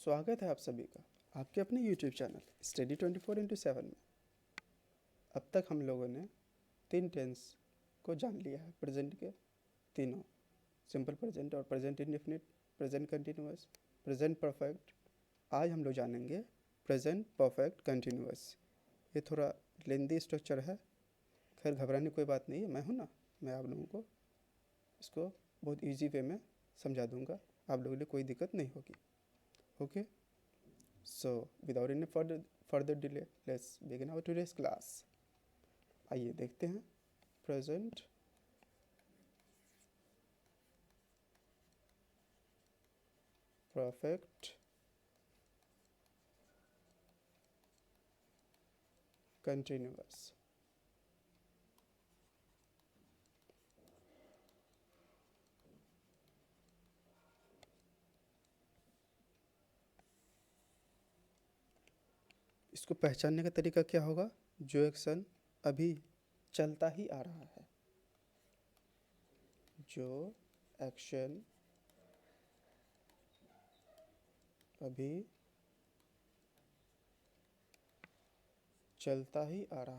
स्वागत है आप सभी का आपके अपने YouTube चैनल स्टडी 24/7 में। अब तक हम लोगों ने 3 टेंस को जान लिया है। प्रेजेंट के तीनों, सिंपल प्रेजेंट और present indefinite, present continuous, present perfect. आज हम लोग जानेंगे प्रेजेंट परफेक्ट कंटिन्यूअस। ये थोड़ा लेंदी स्ट्रक्चर है, खैर घबराने कोई बात नहीं है। मैं हूँ ना, मैं आप लोगों को इसको बहुत ईजी वे में समझा दूँगा, आप लोगों के लिए कोई दिक्कत नहीं होगी। Okay, so without any further delay, let's begin our today's class. आइए देखते हैं प्रेजेंट परफेक्ट कंटिन्यूअस। इसको पहचानने का तरीका क्या होगा? जो एक्शन अभी चलता ही आ रहा है, जो एक्शन अभी चलता ही आ रहा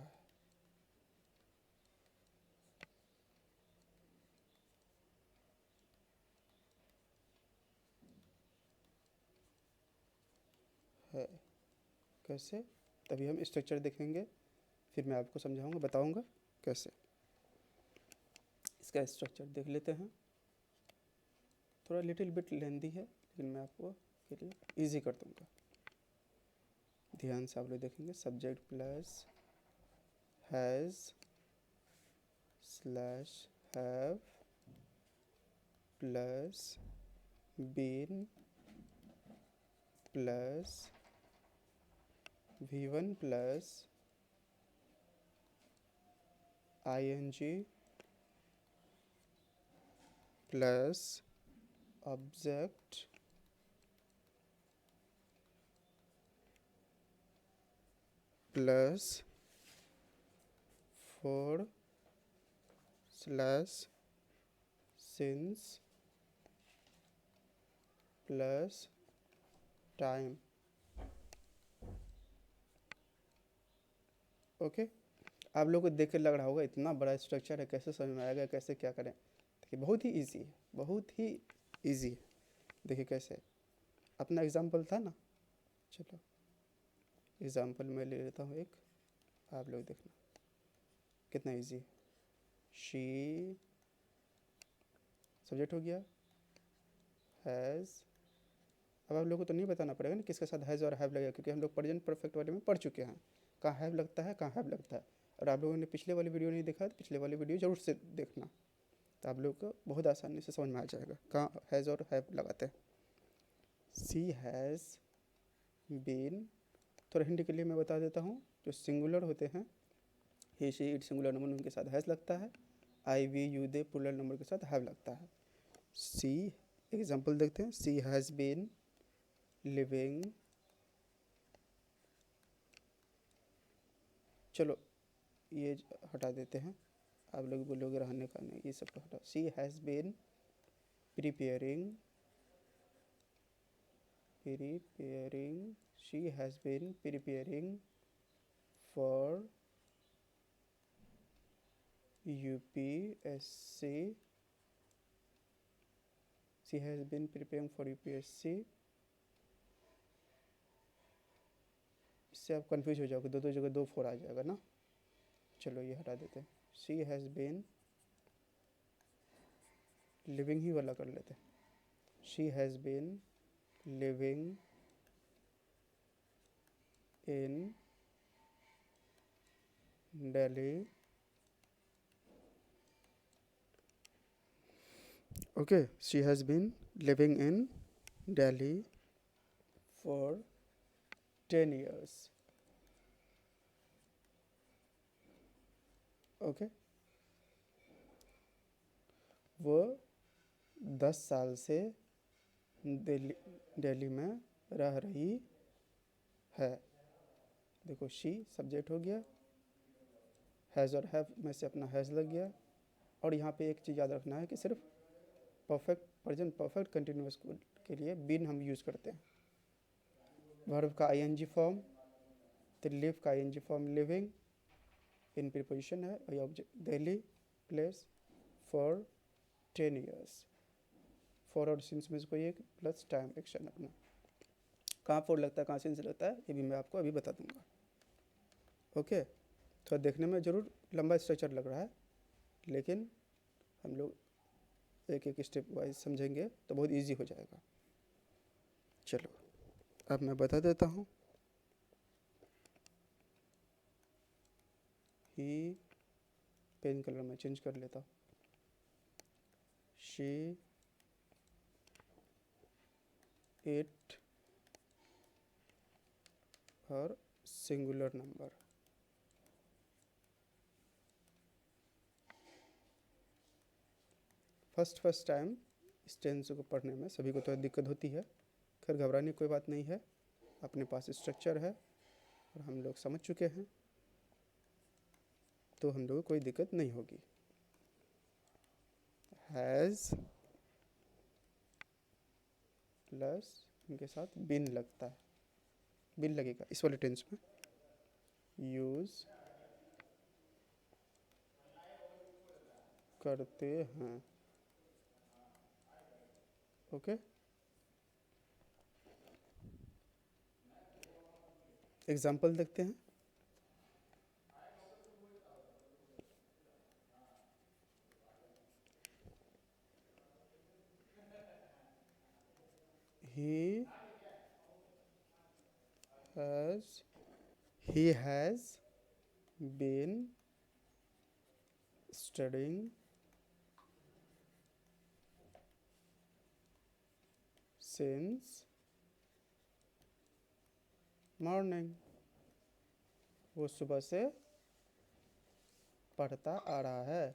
है। कैसे? तभी हम स्ट्रक्चर देखेंगे, फिर मैं आपको समझाऊंगा, बताऊंगा कैसे। इसका स्ट्रक्चर देख लेते हैं। थोड़ा लिटिल बिट लेंदी है, लेकिन मैं आपको के लिए इजी कर दूंगा। ध्यान से आप लोग देखेंगे। Subject plus has slash have plus been plus V1 plus ING plus object plus for slash since plus time. Okay, आप लोगों को देख कर लग रहा होगा इतना बड़ा स्ट्रक्चर है, कैसे समझ में आएगा, कैसे क्या करें। देखिए बहुत ही इजी है, बहुत ही इजी है। देखिए कैसे, अपना एग्जाम्पल था ना, चलो एग्जाम्पल मैं ले लेता हूँ एक, आप लोग देखना कितना इजी है। शी सब्जेक्ट हो गया, हैज़। अब आप लोगों को तो नहीं बताना पड़ेगा ना किसके साथ हैज़ और हैव लगेगा, क्योंकि हम लोग प्रेजेंट परफेक्ट वाले में पढ़ चुके हैं, कहाँ हैव लगता है, कहाँ हैव लगता है। और आप लोगों ने पिछले वाली वीडियो नहीं देखा तो पिछले वाली वीडियो ज़रूर से देखना, तो आप लोग को बहुत आसानी से समझ में आ जाएगा कहाँ हैज़ और हैव लगाते हैं। सी हैज़ बीन, थोड़ा हिंदी के लिए मैं बता देता हूँ, जो सिंगुलर होते हैं, he she it singular number, उनके साथ हैज़ लगता है। I we you they plural number के साथ हैव लगता है। सी, एग्जाम्पल देखते हैं। सी हैज़ बीन लिविंग, चलो ये हटा देते हैं, आप लोग बोलोगे रहने का नहीं, ये सब तो हटाओ। She has been preparing, she has been preparing for UPSC, she has been preparing for UPSC। इससे आप कंफ्यूज हो जाओगे, दो जगह 2 4 आ जाएगा ना, चलो ये हटा देते हैं। शी हैज़ बीन, लिविंग ही वाला कर लेते हैं। She has been living in Delhi, okay, she has been living in Delhi for 10 years. Okay, वो 10 साल से दिल्ली में रह रही है। देखो शी सब्जेक्ट हो गया, हैज़ और हैव में से अपना हैज़ लग गया। और यहाँ पे एक चीज़ याद रखना है कि सिर्फ परफेक्ट प्रेजेंट परफेक्ट कंटिन्यूअस के लिए बीन हम यूज़ करते हैं। वर्ब का आईएनजी फॉर्म, तो लिव का आईएनजी फॉर्म लिविंग, इन प्रीपोजिशन है, और object Delhi place for 10 years. For और सिंस में कोई एक प्लस टाइम एक्शन अपना, कहाँ फॉर लगता है कहाँ सिंस लगता है ये भी मैं आपको अभी बता दूंगा। ओके, तो देखने में ज़रूर लंबा स्ट्रक्चर लग रहा है, लेकिन हम लोग एक एक स्टेप वाइज समझेंगे तो बहुत इजी हो जाएगा। चलो अब मैं बता देता हूँ। ही, पेन कलर में चेंज कर लेता हूँ। शी, इट, और सिंगुलर नंबर। फर्स्ट टाइम इस टेंस को पढ़ने में सभी को थोड़ी दिक्कत होती है, खैर घबराने की कोई बात नहीं है, अपने पास स्ट्रक्चर है और हम लोग समझ चुके हैं, तो हम लोग को कोई दिक्कत नहीं होगी। हैज़ प्लस इनके साथ बिन लगता है, बिन लगेगा इस वाले टेंस में। यूज़ करते हैं। ओके, एग्जाम्पल देखते हैं। he has been studying since morning। वो सुबह से पढ़ता आ रहा है,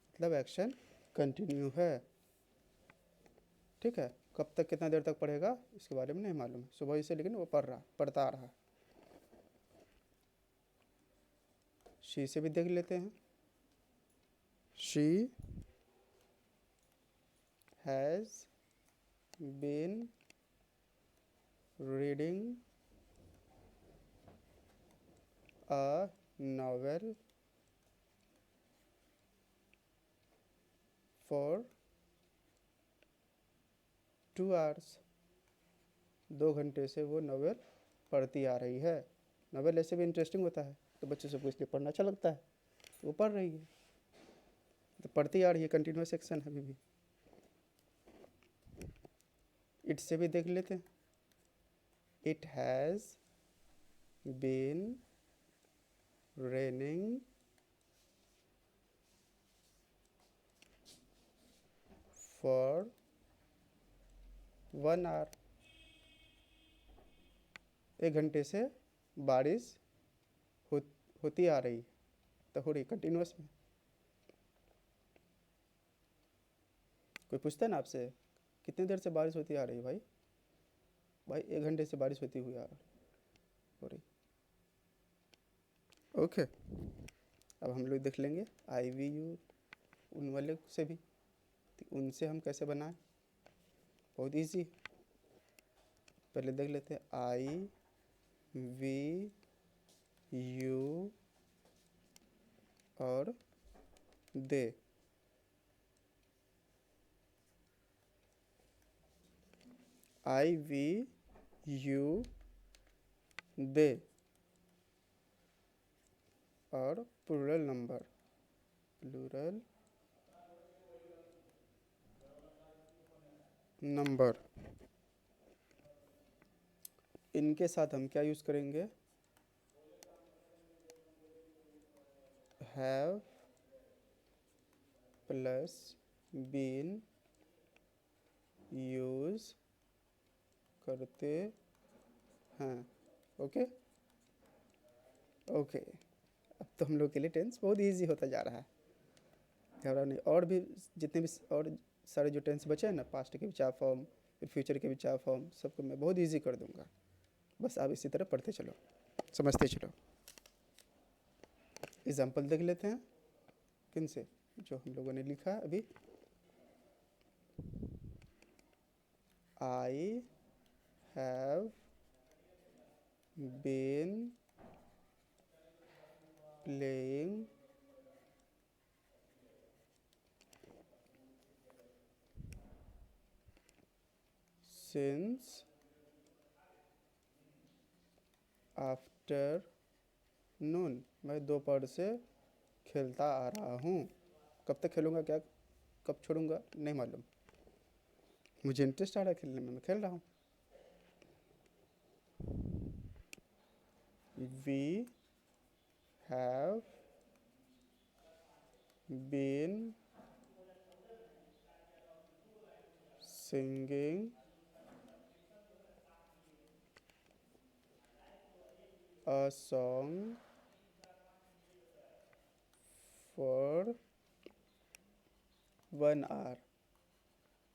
मतलब एक्शन कंटिन्यू है। ठीक है, कब तक कितना देर तक पढ़ेगा इसके बारे में नहीं मालूम है, सुबह से, लेकिन वो पढ़ता आ रहा है। शी से भी देख लेते हैं। She has been reading a novel for 2 hours. 2 घंटे से वो नॉवेल पढ़ती आ रही है। नॉवेल ऐसे भी इंटरेस्टिंग होता है, तो बच्चे से पूछ के पढ़ना अच्छा लगता है, तो वो पढ़ रही है, तो पढ़ती आ रही है, कंटिन्यूस सेक्शन है अभी भी। इट से भी देख लेते हैं। It has been raining for 1 hour. 1 घंटे से बारिश होती आ रही, तो हो रही कंटिन्यूस में। कोई पूछता है ना आपसे कितनी देर से बारिश होती आ रही, भाई 1 घंटे से बारिश होती हुई हो रही। ओके, अब हम लोग देख लेंगे आई वी यू उन वाले से भी, तो उनसे हम कैसे बनाएं, बहुत इजी। पहले देख लेते हैं आई वी यू और दे। आई वी यू दे और प्लूरल नंबर, इनके साथ हम क्या यूज़ करेंगे, हैव प्लस बीन यूज़ करते हैं। ओके ओके, अब तो हम लोग के लिए टेंस बहुत इजी होता जा रहा है, घबरा नहीं। और भी जितने भी और सारे जो टेंस बचे हैं ना, पास्ट के भी 4 फॉर्म, फिर फ्यूचर के भी 4 फॉर्म, सबको मैं बहुत इजी कर दूंगा, बस आप इसी तरह पढ़ते चलो, समझते चलो। एग्जाम्पल देख लेते हैं किन से, जो हम लोगों ने लिखा है अभी। आई have been playing since afternoon। मैं दोपहर से खेलता आ रहा हूँ। कब तक खेलूँगा, क्या कब छोड़ूंगा नहीं मालूम, मुझे इंटरेस्ट आ रहा है खेलने में, मैं खेल रहा हूँ। We have been singing a song for 1 hour।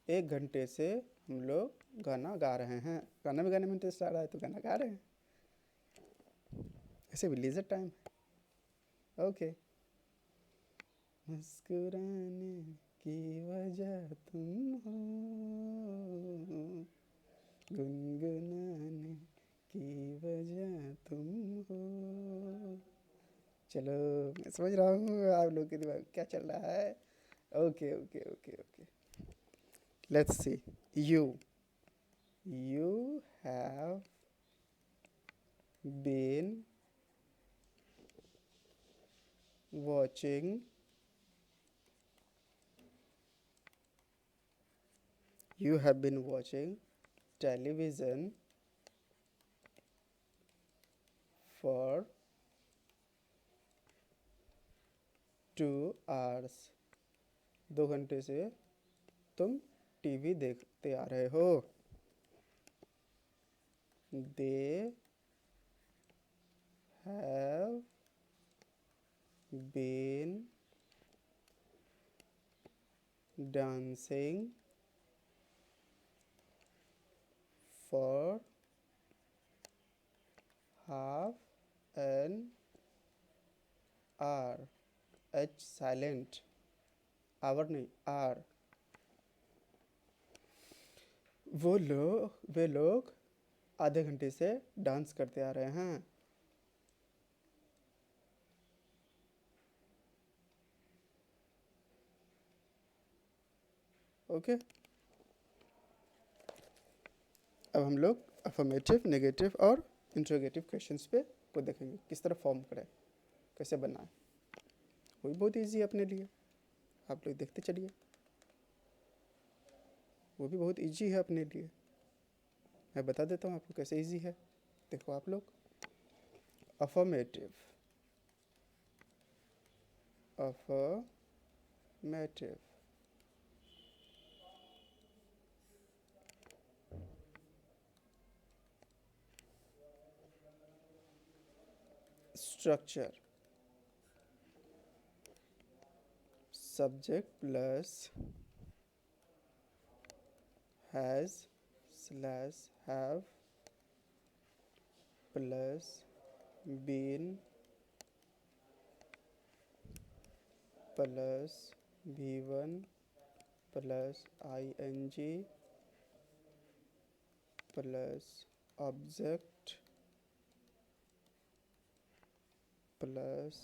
1 घंटे से हम लोग गाना गा रहे हैं। गाना में इंटरेस्ट आ रहा है तो गाना गा रहे हैं, ऐसे भी लीजर टाइम। ओके। मुस्कुराने की वजह तुम हो, गुनगुनाने की वजह तुम हो। चलो, मैं समझ रहा हूँ आप लोग के दिमाग में क्या चल रहा है। Okay okay okay okay, let's see. You have been watching you have been watching television for 2 hours। 2 घंटे से तुम टीवी देखते आ रहे हो। They have been dancing for half an hour। H silent, hour नहीं, आर। वे लोग आधे घंटे से डांस करते आ रहे हैं। ओके। अब हम लोग अफर्मेटिव, नेगेटिव और इंट्रोगेटिव क्वेश्चंस पे को देखेंगे, किस तरह फॉर्म करें, कैसे बनाएं। वो भी बहुत इजी है अपने लिए, आप लोग देखते चलिए। वो भी बहुत इजी है अपने लिए, मैं बता देता हूँ आपको कैसे इजी है। देखो आप लोग, affirmative, affirmative, structure, subject plus has slash have plus been plus V1 plus ING plus object plus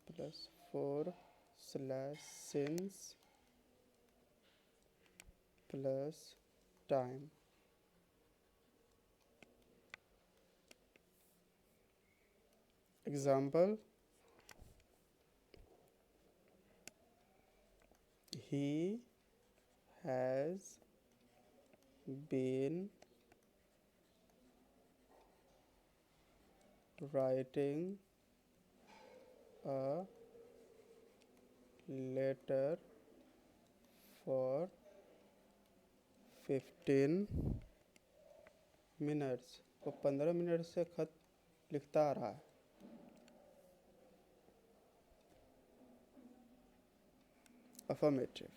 plus 4 slash since plus time. Example, he has been writing a letter for 15 minutes। वो 15 minute से खत लिखता आ रहा है। Affirmative.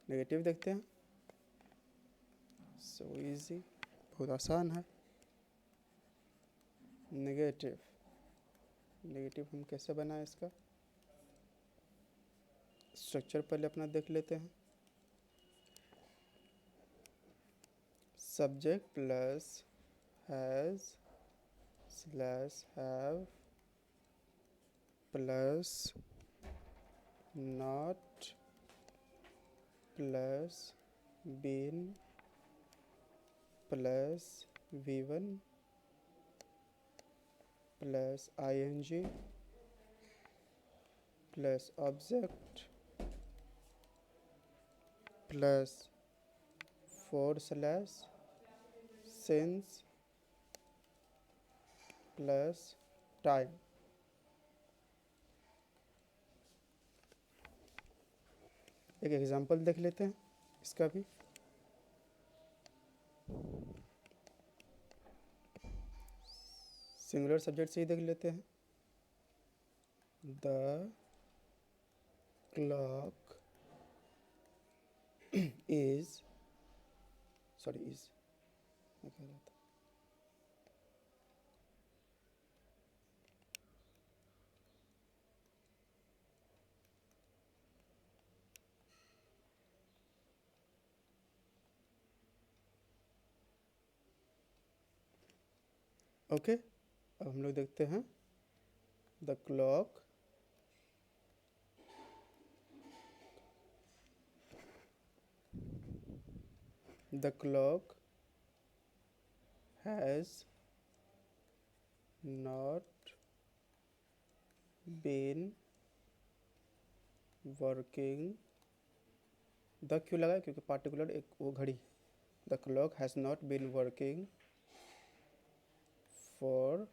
Negative देखते हैं, so easy, बहुत आसान है। नेगेटिव, नेगेटिव हम कैसे बनाएं इसका। स्ट्रक्चर पहले अपना देख लेते हैं। Subject plus has slash have plus not plus been plus V1 plus ing plus object plus / since plus time. एक एग्जांपल देख लेते हैं इसका भी। सिंगुलर सब्जेक्ट से ही देख लेते हैं। द क्लॉक इज मैं कह रहा था ओके। अब हम लोग देखते हैं the clock has not been working. The क्यों लगा? क्योंकि पार्टिकुलर एक वो घड़ी। The clock has not been working for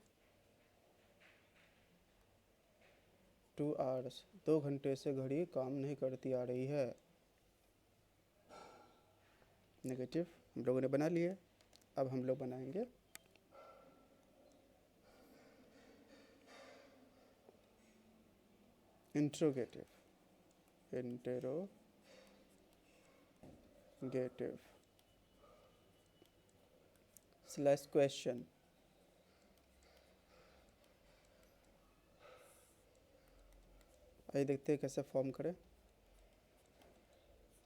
2 hours. 2 घंटे से घड़ी काम नहीं करती आ रही है। नेगेटिव हम लोगों ने बना लिए। अब हम लोग बनाएंगे इंट्रोगेटिव स्लैश क्वेश्चन। आइए देखते हैं कैसे फॉर्म करें।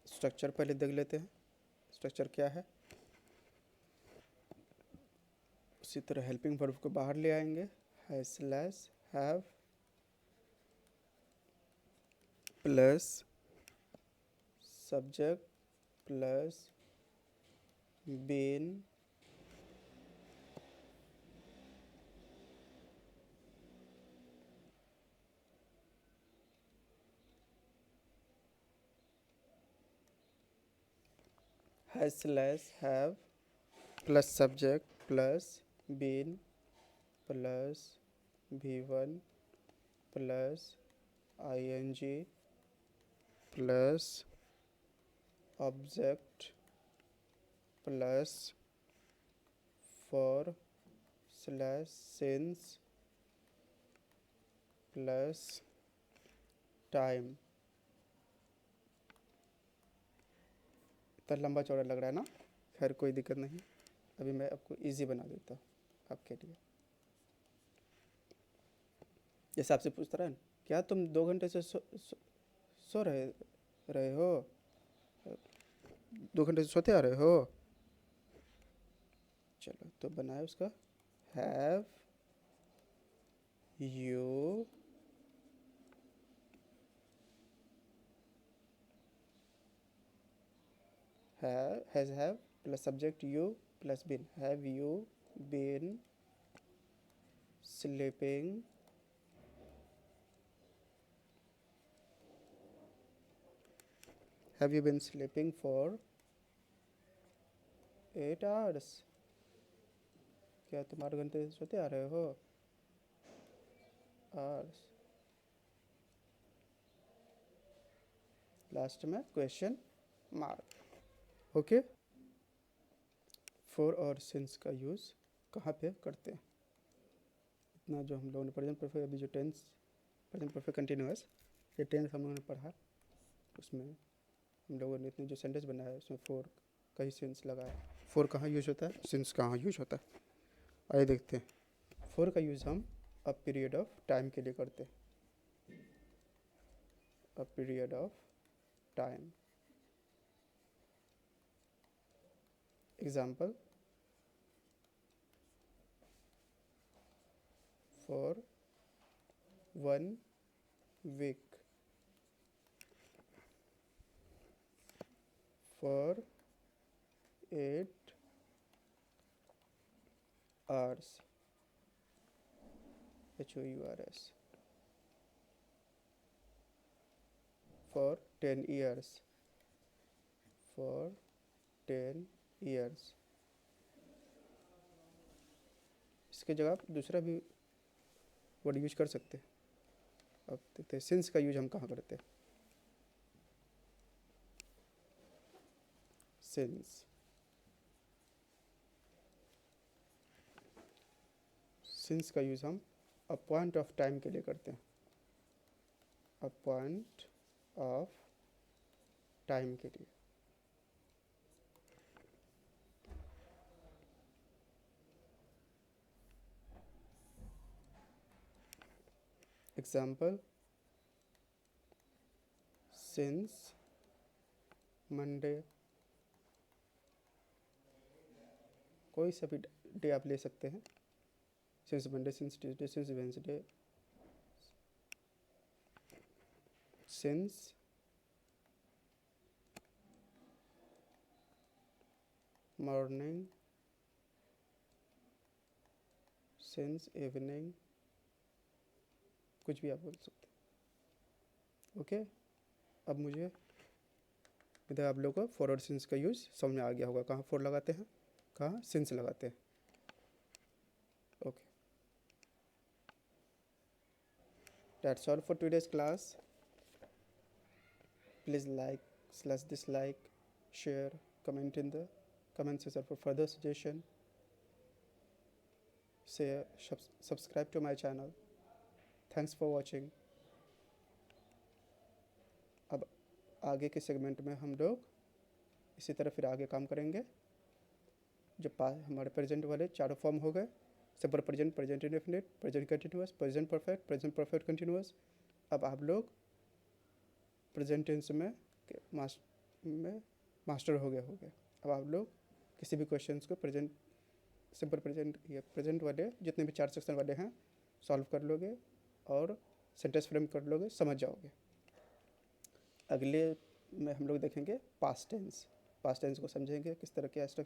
स्ट्रक्चर पहले देख लेते हैं। स्ट्रक्चर क्या है? उसी तरह हेल्पिंग वर्ब को बाहर ले आएंगे। Has slash have plus subject plus been has slash have plus subject plus been plus V1 plus ing plus object plus for / since plus time. इतना लंबा चौड़ा लग रहा है ना? खैर कोई दिक्कत नहीं। अभी मैं आपको इजी बना देता हूँ आपके लिए। जैसे आपसे पूछता रहा है, क्या तुम 2 घंटे से सो रहे हो? 2 घंटे से सोते आ रहे हो? चलो तो बनाए उसका have you have plus subject you plus been. Have you been sleeping have you been sleeping for 8 hours? क्या तुम 8 घंटे से सोते आ रहे हो? आवर्स। लास्ट में क्वेश्चन मार्क। ओके। फॉर और सिंस का यूज़ कहाँ पे करते हैं? इतना जो हम लोगों ने प्रेजेंट परफेक्ट, अभी जो टेंस प्रेजेंट परफेक्ट कंटिन्यूअस ये टेंस हम लोगों ने पढ़ा, उसमें हम लोगों ने इतने जो सेंटेंस बनाया है उसमें फॉर का ही सिंस लगा है। फॉर कहाँ यूज होता है, सिंस कहाँ यूज होता है? आइए देखते हैं। फॉर का यूज़ हम अ पीरियड ऑफ टाइम के लिए करते हैं। A period of time. Example, for 1 week, for 8 hours, HOURS, for 10 years, for 10 years. इसके जगह आप दूसरा भी वर्ड यूज कर सकते हैं. अब देखते हैं सिंस का यूज हम कहाँ करते हैं. सिंस, सिंस का यूज हम अ पॉइंट ऑफ टाइम के लिए करते हैं. अ पॉइंट ऑफ टाइम के लिए. एग्जाम्पल, सिंस मंडे, कोई सा भी डे आप ले सकते हैं. Since Monday, since Tuesday, since Wednesday, since morning, since evening, कुछ भी आप बोल सकते हैं. ओके, अब मुझे इधर आप लोगों को फॉर और सिंस का यूज़ समझ में आ गया होगा. कहाँ फॉर लगाते हैं, कहाँ सिंस लगाते हैं. Okay, that's all for today's class. Please like slash dislike, share, comment in the comment section for further suggestion. Share, subscribe to my channel. Thanks for watching. अब आगे के सेगमेंट में हम लोग इसी तरह फिर आगे काम करेंगे. जब हमारे प्रेजेंट वाले चारों फॉर्म हो गए, simple present, present indefinite, present continuous, present perfect, present perfect continuous. अब आप लोग प्रेजेंट टेंस में मास्टर हो गए. अब आप लोग किसी भी क्वेश्चंस को प्रेजेंट, सिंपल प्रेजेंट या प्रेजेंट वाले जितने भी 4 सेक्शन वाले हैं सॉल्व कर लोगे और सेंटेंस फ्रेम कर लोगे, समझ जाओगे. अगले में हम लोग देखेंगे पास्ट टेंस. पास्ट टेंस को समझेंगे किस तरह के स्ट्रक्चर